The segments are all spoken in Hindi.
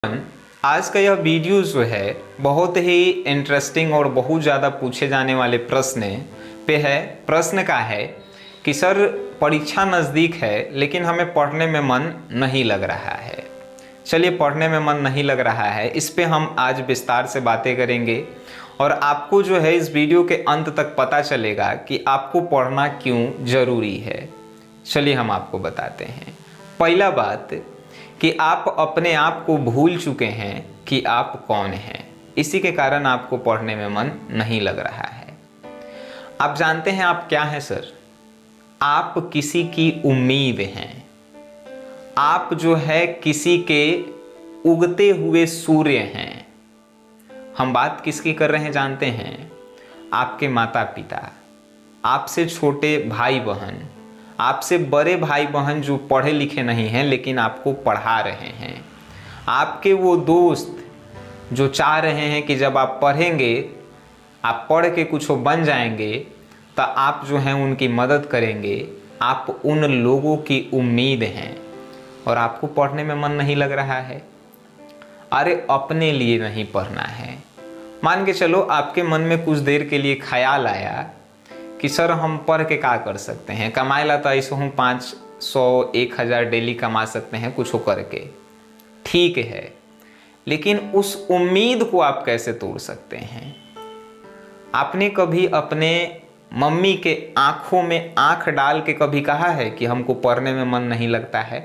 आज का यह वीडियो जो है बहुत ही इंटरेस्टिंग और बहुत ज़्यादा पूछे जाने वाले प्रश्न पे है। प्रश्न का है कि सर परीक्षा नज़दीक है लेकिन हमें पढ़ने में मन नहीं लग रहा है। चलिए, पढ़ने में मन नहीं लग रहा है, इस पे हम आज विस्तार से बातें करेंगे और आपको जो है इस वीडियो के अंत तक पता चलेगा कि आपको पढ़ना क्यों ज़रूरी है। चलिए हम आपको बताते हैं। पहला बात कि आप अपने आप को भूल चुके हैं कि आप कौन हैं, इसी के कारण आपको पढ़ने में मन नहीं लग रहा है। आप जानते हैं आप क्या हैं सर? आप किसी की उम्मीद हैं। आप जो है किसी के उगते हुए सूर्य हैं। हम बात किसकी कर रहे हैं जानते हैं? आपके माता पिता, आपसे छोटे भाई बहन, आपसे बड़े भाई बहन जो पढ़े लिखे नहीं हैं लेकिन आपको पढ़ा रहे हैं। आपके वो दोस्त जो चाह रहे हैं कि जब आप पढ़ेंगे, आप पढ़ के कुछ बन जाएंगे तो आप जो हैं उनकी मदद करेंगे। आप उन लोगों की उम्मीद हैं और आपको पढ़ने में मन नहीं लग रहा है। अरे अपने लिए नहीं पढ़ना है। मान के चलो आपके मन में कुछ देर के लिए ख्याल आया कि सर हम पढ़ के क्या कर सकते हैं, कमाए ला तो ऐसे हूँ 500 1000 डेली कमा सकते हैं कुछ करके, ठीक है, लेकिन उस उम्मीद को आप कैसे तोड़ सकते हैं? आपने कभी अपने मम्मी के आंखों में आंख डाल के कभी कहा है कि हमको पढ़ने में मन नहीं लगता है?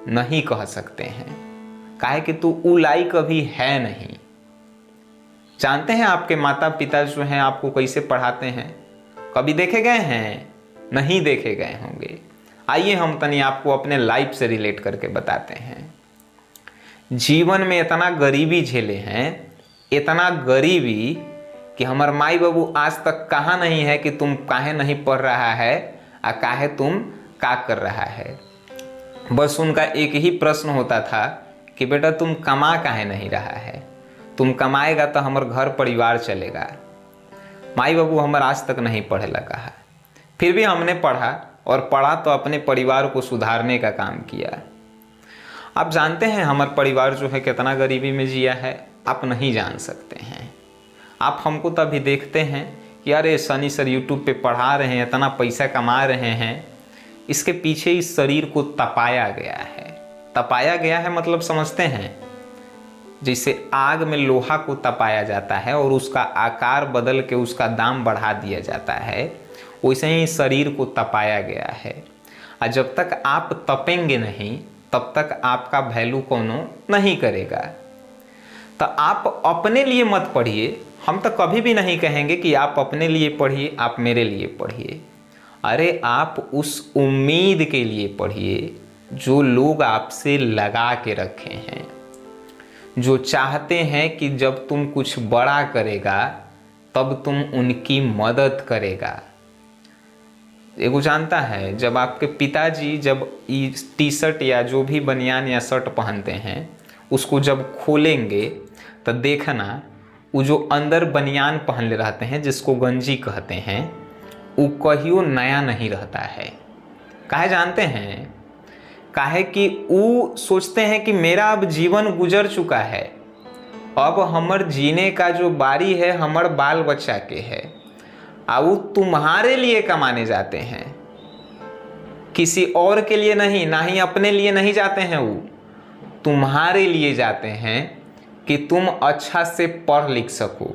नहीं कह सकते हैं। काहे कि तू उलाई कभी है नहीं। जानते हैं आपके माता पिता जो हैं आपको कैसे पढ़ाते हैं? कभी देखे गए हैं? नहीं देखे गए होंगे। आइए हम तनी आपको अपने लाइफ से रिलेट करके बताते हैं। जीवन में इतना गरीबी झेले हैं, इतना गरीबी कि हमार माई बाबू आज तक कहा नहीं है कि तुम काहे नहीं पढ़ रहा है और काहे तुम का कर रहा है। बस उनका एक ही प्रश्न होता था कि बेटा तुम कमा काहे नहीं रहा है, तुम कमाएगा तो हमार घर परिवार चलेगा। माई बाबू हमार आज तक नहीं पढ़े लगा है, फिर भी हमने पढ़ा और पढ़ा तो अपने परिवार को सुधारने का काम किया। आप जानते हैं हमार परिवार जो है कितना गरीबी में जिया है, आप नहीं जान सकते हैं। आप हमको तो अभी देखते हैं कि अरे सनी सर यूट्यूब पे पढ़ा रहे हैं, इतना पैसा कमा रहे हैं, इसके पीछे इस शरीर को तपाया गया है। तपाया गया है मतलब समझते हैं? जैसे आग में लोहा को तपाया जाता है और उसका आकार बदल के उसका दाम बढ़ा दिया जाता है, वैसे ही शरीर को तपाया गया है। और जब तक आप तपेंगे नहीं तब तक आपका वैल्यू कोनो नहीं करेगा। तो आप अपने लिए मत पढ़िए। हम तो कभी भी नहीं कहेंगे कि आप अपने लिए पढ़िए, आप मेरे लिए पढ़िए। अरे आप उस उम्मीद के लिए पढ़िए जो लोग आपसे लगा के रखे हैं, जो चाहते हैं कि जब तुम कुछ बड़ा करेगा तब तुम उनकी मदद करेगा। एगो जानता है, जब आपके पिताजी जब टी शर्ट या जो भी बनियान या शर्ट पहनते हैं उसको जब खोलेंगे तो देखना वो जो अंदर बनियान पहन ले रहते हैं जिसको गंजी कहते हैं, वो कहियो नया नहीं रहता है। काहे जानते हैं? काहे कि वो सोचते हैं कि मेरा अब जीवन गुजर चुका है, अब हमर जीने का जो बारी है हमर बाल बच्चा के है। वो तुम्हारे लिए कमाने जाते हैं, किसी और के लिए नहीं, ना ही अपने लिए नहीं जाते हैं। वो तुम्हारे लिए जाते हैं कि तुम अच्छा से पढ़ लिख सको।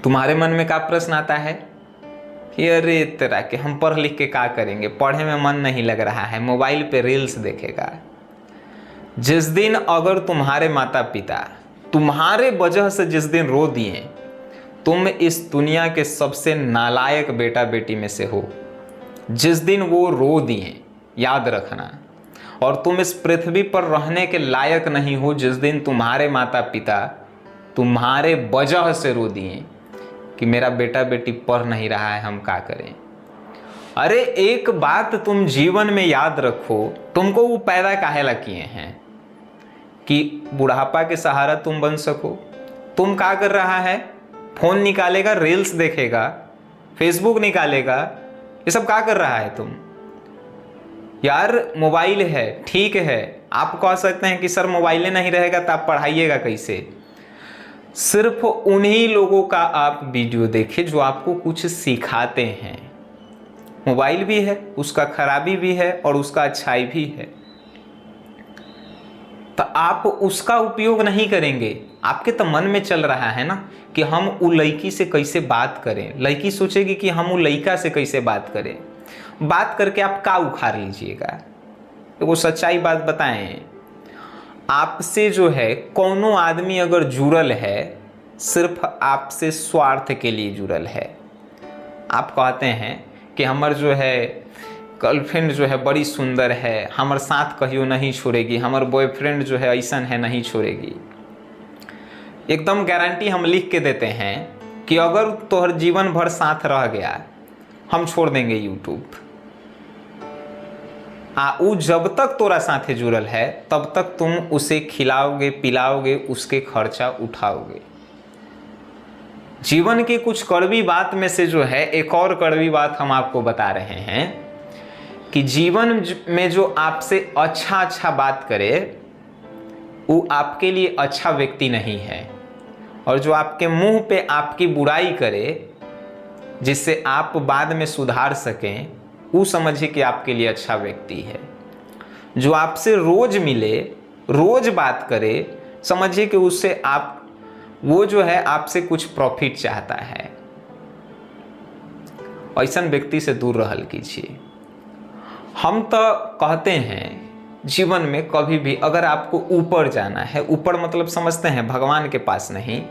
तुम्हारे मन में क्या प्रश्न आता है कि अरे तरह के हम पढ़ लिख के क्या करेंगे, पढ़े में मन नहीं लग रहा है, मोबाइल पे रील्स देखेगा। जिस दिन अगर तुम्हारे माता पिता तुम्हारे वजह से जिस दिन रो दिए, तुम इस दुनिया के सबसे नालायक बेटा बेटी में से हो। जिस दिन वो रो दिए, याद रखना, और तुम इस पृथ्वी पर रहने के लायक नहीं हो जिस दिन तुम्हारे माता पिता तुम्हारे वजह से रो दिए कि मेरा बेटा बेटी पढ़ नहीं रहा है, हम क्या करें। अरे एक बात तुम जीवन में याद रखो, तुमको वो पैदा काहे ला किए हैं कि बुढ़ापा के सहारा तुम बन सको। तुम क्या कर रहा है? फोन निकालेगा, रील्स देखेगा, फेसबुक निकालेगा, ये सब क्या कर रहा है तुम? यार मोबाइल है, ठीक है, आप कह सकते हैं कि सर मोबाइल नहीं रहेगा तो आप पढ़ाइएगा कैसे। सिर्फ उन्हीं लोगों का आप वीडियो देखिए जो आपको कुछ सिखाते हैं। मोबाइल भी है, उसका खराबी भी है और उसका अच्छाई भी है, तो आप उसका उपयोग नहीं करेंगे। आपके तो मन में चल रहा है ना कि हम वो लड़की से कैसे बात करें, लड़की सोचेगी कि हम वो लड़का से कैसे बात करें। बात करके आप का उखाड़ लीजिएगा। वो सच्चाई बात बताएं, आपसे जो है कौनो आदमी अगर जुड़ल है सिर्फ आपसे स्वार्थ के लिए जुड़ल है। आप कहते हैं कि हमार जो है गर्लफ्रेंड जो है बड़ी सुंदर है, हमार साथ कहियो नहीं छोड़ेगी, हमार बॉयफ्रेंड जो है ऐसा है नहीं छोड़ेगी। एकदम गारंटी हम लिख के देते हैं कि अगर तोहर जीवन भर साथ रह गया हम छोड़ देंगे यूट्यूब। वो जब तक तोरा साथे जुड़ल है तब तक तुम उसे खिलाओगे पिलाओगे, उसके खर्चा उठाओगे। जीवन की कुछ कड़वी बात में से जो है एक और कड़वी बात हम आपको बता रहे हैं कि जीवन में जो आपसे अच्छा बात करे वो आपके लिए अच्छा व्यक्ति नहीं है, और जो आपके मुंह पे आपकी बुराई करे जिससे आप बाद में सुधार सकें वो समझिए कि आपके लिए अच्छा व्यक्ति है। जो आपसे रोज मिले, रोज बात करे, समझिए कि उससे आप वो जो है आपसे कुछ प्रॉफिट चाहता है। ऐसा व्यक्ति से दूर रहल कीजिए। हम तो कहते हैं जीवन में कभी भी अगर आपको ऊपर जाना है, ऊपर मतलब समझते हैं भगवान के पास नहीं,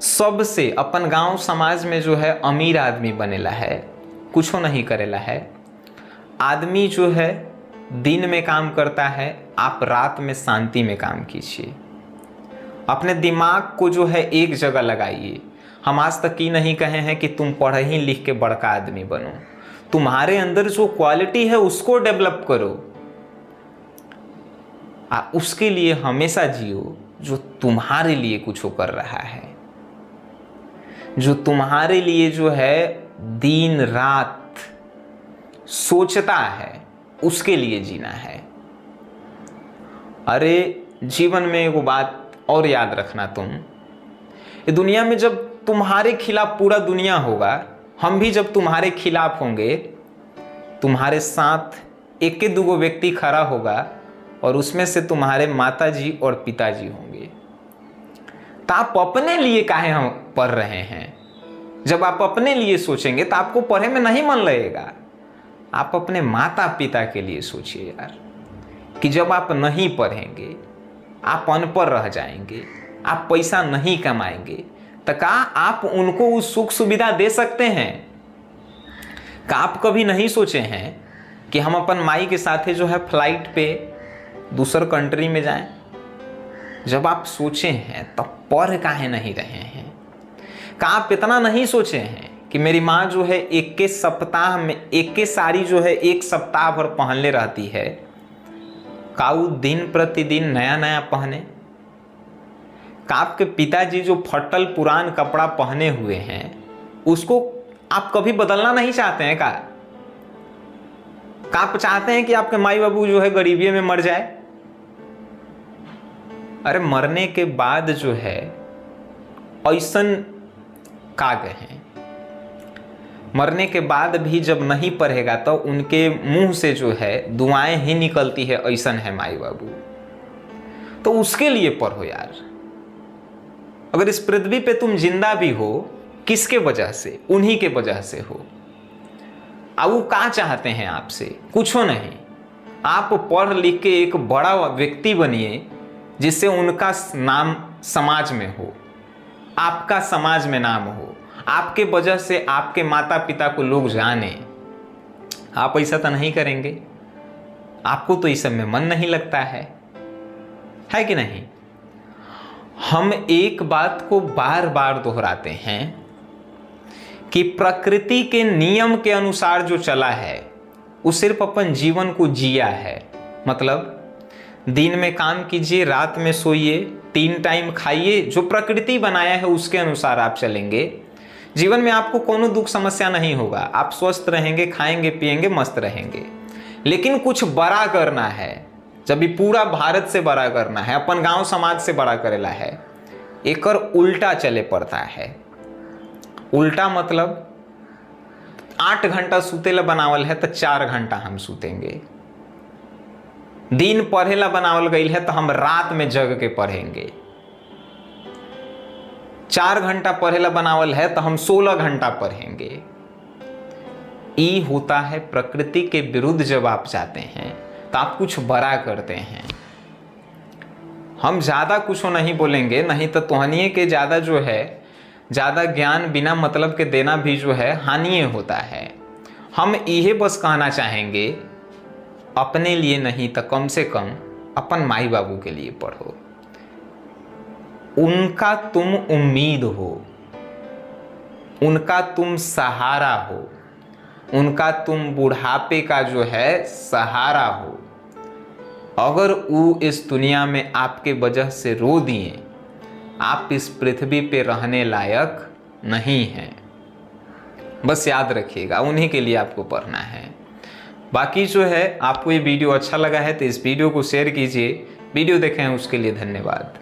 सबसे अपन गांव समाज में जो है अमीर आदमी बनेला है, कुछ नहीं करेला है। आदमी जो है दिन में काम करता है, आप रात में शांति में काम कीजिए। अपने दिमाग को जो है एक जगह लगाइए। हम आज तक ये नहीं कहे हैं कि तुम पढ़ ही लिख के बड़का आदमी बनो। तुम्हारे अंदर जो क्वालिटी है उसको डेवलप करो, उसके लिए हमेशा जियो जो तुम्हारे लिए कुछ कर रहा है, जो तुम्हारे लिए जो है दिन रात सोचता है, उसके लिए जीना है। अरे जीवन में एगो बात और याद रखना, तुम ये दुनिया में जब तुम्हारे खिलाफ पूरा दुनिया होगा, हम भी जब तुम्हारे खिलाफ होंगे, तुम्हारे साथ एक दूगो व्यक्ति खड़ा होगा और उसमें से तुम्हारे माताजी और पिताजी होंगे। तो आप अपने लिए काहे हम पढ़ रहे हैं? जब आप अपने लिए सोचेंगे तो आपको पढ़े में नहीं मन लगेगा। आप अपने माता पिता के लिए सोचिए यार, कि जब आप नहीं पढ़ेंगे, आप अनपढ़ रह जाएंगे, आप पैसा नहीं कमाएंगे, तो क्या आप उनको उस सुख सुविधा दे सकते हैं? क्या आप कभी नहीं सोचे हैं कि हम अपन माई के साथ जो है फ्लाइट पे दूसर कंट्री में जाएं? जब आप सोचे हैं तब पढ़ काहे नहीं रहे हैं? क्या आप इतना नहीं सोचे हैं कि मेरी माँ जो है एक के सप्ताह में एक के साड़ी जो है एक सप्ताह भर पहनले रहती है, काऊ दिन प्रतिदिन नया नया पहने? का आपके पिताजी जो फटल पुरान कपड़ा पहने हुए हैं उसको आप कभी बदलना नहीं चाहते हैं? का आप चाहते हैं कि आपके माई बाबू जो है गरीबी में मर जाए? अरे मरने के बाद जो है ऐसन का गए, मरने के बाद भी जब नहीं पढ़ेगा तो उनके मुंह से जो है दुआएं ही निकलती है, ऐसन है माई बाबू। तो उसके लिए पढ़ो यार। अगर इस पृथ्वी पे तुम जिंदा भी हो, किसके वजह से? उन्हीं के वजह से हो। अब वो क्या चाहते हैं आपसे? कुछ नहीं। आप पढ़ लिख के एक बड़ा व्यक्ति बनिए जिससे उनका नाम समाज में हो, आपका समाज में नाम हो, आपके वजह से आपके माता पिता को लोग जाने। आप ऐसा तो नहीं करेंगे, आपको तो इस सब में मन नहीं लगता है कि नहीं? हम एक बात को बार बार दोहराते हैं कि प्रकृति के नियम के अनुसार जो चला है वो सिर्फ अपन जीवन को जिया है। मतलब दिन में काम कीजिए, रात में सोइए, 3 टाइम खाइए, जो प्रकृति बनाया है उसके अनुसार आप चलेंगे। जीवन में आपको कोनो दुख समस्या नहीं होगा, आप स्वस्थ रहेंगे, खाएंगे पिएंगे, मस्त रहेंगे। लेकिन कुछ बड़ा करना है, जब भी पूरा भारत से बड़ा करना है, अपन गांव समाज से बड़ा करेला है, एकर उल्टा चले पड़ता है। उल्टा मतलब 8 घंटा सुतेला बनावल है तो 4 घंटा हम सुतेंगे। दिन पढ़ेला बनावल गई है तो हम रात में जग के पढ़ेंगे। 4 घंटा पढ़ेला बनावल है तो हम 16 घंटा पढ़ेंगे। ये होता है प्रकृति के विरुद्ध। जब आप जाते हैं तो आप कुछ बड़ा करते हैं। हम ज्यादा कुछ नहीं बोलेंगे, नहीं तो तुहनिए के ज्यादा जो है, ज्यादा ज्ञान बिना मतलब के देना भी जो है हानिए होता है। हम यही बस कहना चाहेंगे, अपने लिए नहीं तो कम से कम अपन माई बाबू के लिए पढ़ो। उनका तुम उम्मीद हो, उनका तुम सहारा हो, उनका तुम बुढ़ापे का जो है सहारा हो। अगर वो इस दुनिया में आपके वजह से रो दिए, आप इस पृथ्वी पे रहने लायक नहीं हैं। बस याद रखिएगा, उन्हीं के लिए आपको पढ़ना है। बाकी जो है, आपको ये वीडियो अच्छा लगा है तो इस वीडियो को शेयर कीजिए। वीडियो देखें उसके लिए धन्यवाद।